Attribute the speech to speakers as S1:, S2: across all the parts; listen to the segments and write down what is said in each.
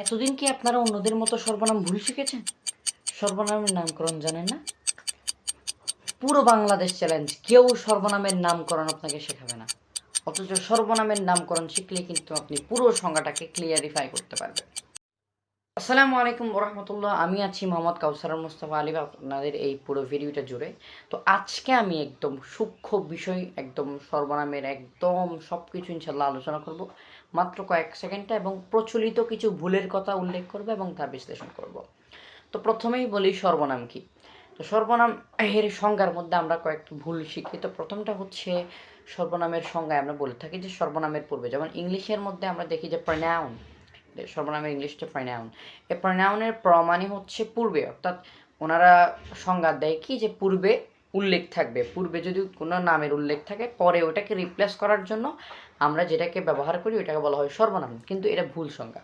S1: এতদিন কি আপনারা অন্যদের মতো সর্বনাম ভুল শিখেছেন? সর্বনামের নামকরণ জানেন না? পুরো বাংলাদেশ চ্যালেঞ্জ, কেউ সর্বনামের নামকরণ আপনাকে শেখাবে না। অথচ সর্বনামের নামকরণ শিখলে কিন্তু আপনি পুরো সংজ্ঞাটাকে ক্লিয়ারিফাই করতে পারবেন। আসসালামু আলাইকুম রহমতুল্লাহ। আমি আছি মোহাম্মদ কাউসার মুস্তফা আলী আপনাদের এই পুরো ভিডিওটা জুড়ে। তো আজকে আমি একদম সূক্ষ্ম বিষয়, একদম সর্বনামের একদম সব কিছু ইনশাল্লাহ আলোচনা করব মাত্র কয়েক সেকেন্ডে, এবং প্রচলিত কিছু ভুলের কথা উল্লেখ করব এবং তা বিশ্লেষণ করব। তো প্রথমেই বলি সর্বনাম কি। তো সর্বনাম এর সংজ্ঞার মধ্যে আমরা কয়েকটা ভুল শিখি। তো প্রথমটা হচ্ছে, সর্বনামের সংজ্ঞায় আমরা বলে থাকি যে সর্বনামের পূর্বে, যেমন ইংলিশের মধ্যে আমরা দেখি যে প্রনাউন, সর্বনামের ইংলিশটা প্রনাউন। এই প্রনাউনের মানে হচ্ছে পূর্বে, অর্থাৎ ওনারা সংজ্ঞা দেয় কি যে পূর্বে উল্লেখ থাকবে। পূর্বে যদি কোনো নামের উল্লেখ থাকে, পরে ওটাকে রিপ্লেস করার জন্য আমরা যেটাকে ব্যবহার করি ওটাকে বলা হয় সর্বনাম, কিন্তু এটা ভুল সংজ্ঞা।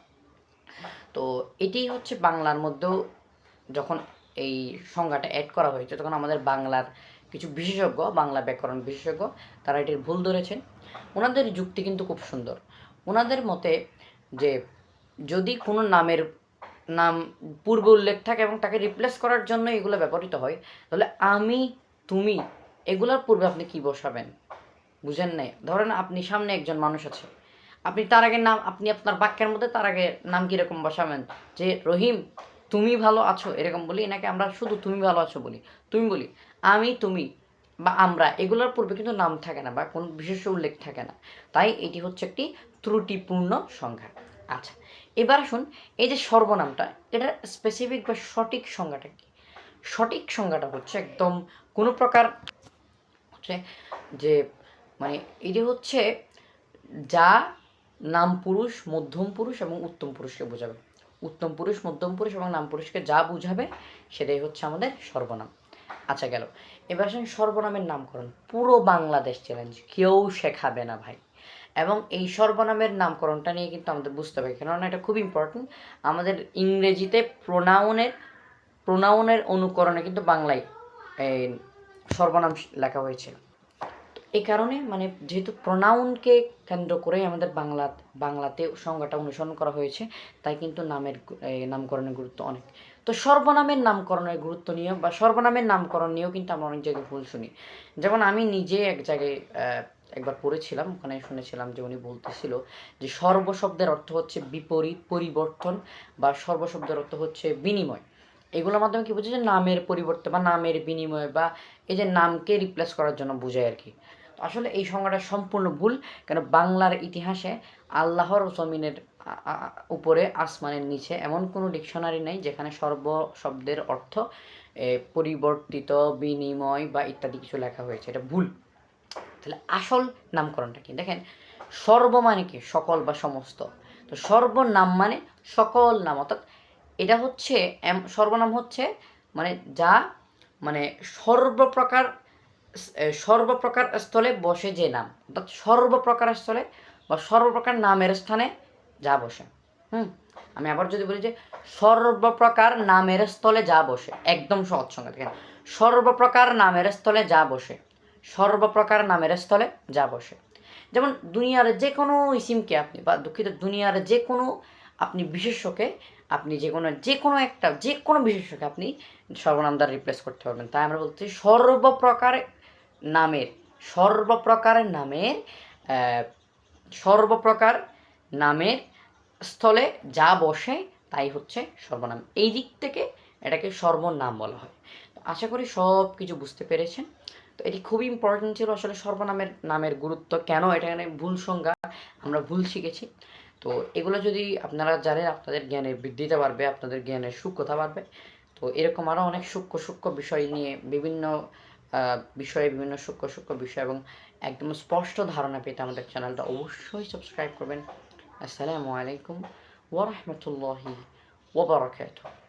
S1: তো এটি হচ্ছে বাংলার মধ্যেও যখন এই সংজ্ঞাটা অ্যাড করা হয়েছে, তখন আমাদের বাংলার কিছু বিশেষজ্ঞ, বাংলা ব্যাকরণ বিশেষজ্ঞ, তারা এটির ভুল ধরেছেন। ওনাদের যুক্তি কিন্তু খুব সুন্দর। ওনাদের মতে যে যদি কোনো নামের নাম পূর্বে উল্লেখ থাকে এবং তাকে রিপ্লেস করার জন্য এগুলো ব্যবহৃত হয়, তাহলে আমি, তুমি, এগুলোর পূর্বে আপনি কি বসাবেন? বুঝেন নাই? ধরেন আপনি সামনে একজন মানুষ আছে, আপনি তার আগে নাম, আপনি আপনার বাক্যের মধ্যে তার আগে নাম কীরকম বসাবেন? যে রহিম তুমি ভালো আছো এরকম বলি, নাকি আমরা শুধু তুমি ভালো আছো বলি? তুমি বলি। আমি, তুমি বা আমরা, এগুলোর পূর্বে কিন্তু নাম থাকে না বা কোনো বিশেষ উল্লেখ থাকে না। তাই এটি হচ্ছে একটি ত্রুটিপূর্ণ সংজ্ঞা। আচ্ছা, এবার আসুন, এই যে সর্বনামটা, এটার স্পেসিফিক বা সঠিক সংজ্ঞাটা কি? সঠিক সংজ্ঞাটা হচ্ছে একদম কোনো প্রকার হচ্ছে যে মানে এটি হচ্ছে যা নাম পুরুষ, মধ্যম পুরুষ এবং উত্তম পুরুষকে বোঝাবে। উত্তম পুরুষ, মধ্যম পুরুষ এবং নাম পুরুষকে যা বোঝাবে সেটাই হচ্ছে আমাদের সর্বনাম। আচ্ছা গেল। এবার আসেন সর্বনামের নামকরণ। পুরো বাংলাদেশ চ্যালেঞ্জ, কেউ শেখাবে না ভাই। এবং এই সর্বনামের নামকরণটা নিয়ে কিন্তু আমাদের বুঝতে হবে, কেননা এটা খুব ইম্পর্টেন্ট। আমাদের ইংরেজিতে প্রোনাউনের অনুকরণে কিন্তু বাংলায় এই সর্বনাম লেখা হয়েছে। এই কারণে মানে যেহেতু প্রোনাউনকে কেন্দ্র করেই আমাদের বাংলাতে সংজ্ঞাটা অনুসরণ করা হয়েছে, তাই কিন্তু নামকরণের গুরুত্ব অনেক। তো সর্বনামের নামকরণের গুরুত্ব নিয়েও বা সর্বনামের নামকরণ নিয়েও কিন্তু আমরা অনেক জায়গায় ভুল শুনি। যেমন আমি নিজে এক জায়গায় একবার পড়েছিলাম, ওখানে শুনেছিলাম যে উনি বলতেছিল যে সর্বশব্দের অর্থ হচ্ছে বিপরীত, পরিবর্তন, বা সর্বশব্দের অর্থ হচ্ছে বিনিময়। এগুলোর মাধ্যমে কী বোঝায়? যে নামের পরিবর্তে বা নামের বিনিময়, বা এই যে নামকে রিপ্লেস করার জন্য বোঝায় আর কি। আসলে এই সংজ্ঞাটা সম্পূর্ণ ভুল। কেন বাংলার ইতিহাসে আল্লাহর জমিনের উপরে, আসমানের নিচে এমন কোনো ডিকশনারি নেই যেখানে সর্ব শব্দের অর্থ পরিবর্তিত, বিনিময় বা ইত্যাদি কিছু লেখা হয়েছে। এটা ভুল। তাহলে আসল নামকরণটা কি? দেখেন, সর্ব মানে কি? সকল বা সমস্ত। তো সর্বনাম মানে সকল নাম, অর্থাৎ এটা হচ্ছে সর্বনাম হচ্ছে মানে যা মানে সর্বপ্রকার সর্বপ্রকার স্থলে বসে যে নাম, অর্থাৎ সর্বপ্রকার স্থলে বা সর্বপ্রকার নামের স্থানে যা বসে। আমি আবার যদি বলি যে সর্বপ্রকার নামের স্থলে যা বসে, একদম সহজ সংজ্ঞা। দেখেন, সর্বপ্রকার নামের স্থলে যা বসে, সর্বপ্রকার নামের স্থলে যা বসে। যেমন দুনিয়ার যে কোনো ইসিমকে আপনি, বা দুঃখিত, দুনিয়ার যে কোনো আপনি বিশেষ্যকে, আপনি যে কোনো বিশেষ্যকে আপনি সর্বনাম দ্বারা রিপ্লেস করতে পারবেন। তাই আমরা বলতে সর্বপ্রকার নামের, সর্বপ্রকার নামের স্থলে যা বসে তাই হচ্ছে সর্বনাম। এই দিক থেকে এটাকে সর্বনাম বলা হয়। আশা করি সব কিছু বুঝতে পেরেছেন। তো এটি খুবই ইম্পর্টেন্ট ছিল আসলে নামের গুরুত্ব কেন, এটা ভুল সংজ্ঞা, আমরা ভুল শিখেছি। তো এগুলো যদি আপনারা জানেন, আপনাদের জ্ঞানের বৃদ্ধিতে পারবে, আপনাদের জ্ঞানের সূক্ষ্মতা বাড়বে। তো এরকম আরও অনেক সূক্ষ্ম বিষয় নিয়ে বিভিন্ন সূক্ষ্ম বিষয় এবং একদম স্পষ্ট ধারণা পেতে আমাদের চ্যানেলটা অবশ্যই সাবস্ক্রাইব করবেন। আসসালামু আলাইকুম ওয়া রাহমাতুল্লাহি ওয়া বারাকাতুহু।